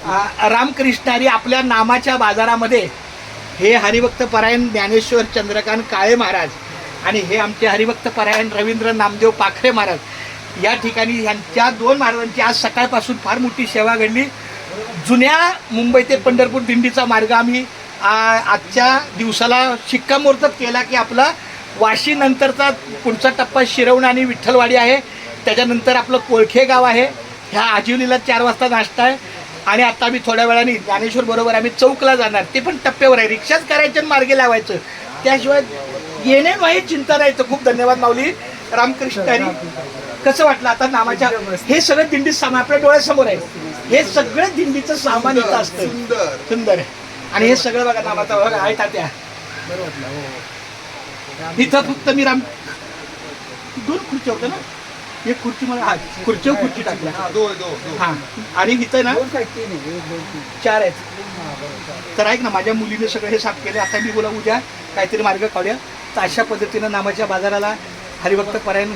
रामकृष्णारी आपल्या नामाच्या बाजारामध्ये हे हरिभक्त परायण ज्ञानेश्वर चंद्रकांत काळे महाराज आणि हे आमचे हरिभक्त परायण रवींद्र नामदेव पाखरे महाराज या ठिकाणी ह्यांच्या दोन महाराजांची आज सकाळपासून फार मोठी सेवा घडली. जुन्या मुंबई ते पंढरपूर दिंडीचा मार्ग आम्ही आजच्या दिवसाला शिक्कामोर्तब केला की आपला वाशीनंतरचा पुढचा टप्पा शिरवण आणि विठ्ठलवाडी आहे. त्याच्यानंतर आपलं कोळखे गाव आहे. ह्या आजिवलीला 4 वाजता नाश्ता आहे आणि आता आम्ही थोड्या वेळाने ज्ञानेश्वर बरोबर आम्ही चौकला जाणार. ते पण टप्प्यावर आहे. रिक्षाच करायचं आणि मार्गे लावायचं. त्याशिवाय येणे नाही चिंता नाही. तर खूप धन्यवाद माऊली रामकृष्णारी. कसं वाटलं आता नामाच्या हे सगळं दिंडीत सामान आपल्या डोळ्यासमोर आहे. हे सगळं दिंडीचं सामान इथं असतं. सुंदर आहे. आणि हे सगळं बघा नामाचा बघा आहे तात्या. इथं फक्त मी 2 खुर्च्या होत्या ना. एक खुर्ची मला खुर्चीवर खुर्ची टाकल्या. हां आणि इथं ना 4 आहेत. तर ऐक ना माझ्या मुलीने सगळं हे साफ केलं. आता मी बोला उद्या काहीतरी मार्ग काढूया. तर अशा पद्धतीनं नामाच्या बाजाराला हरिभक्त परायण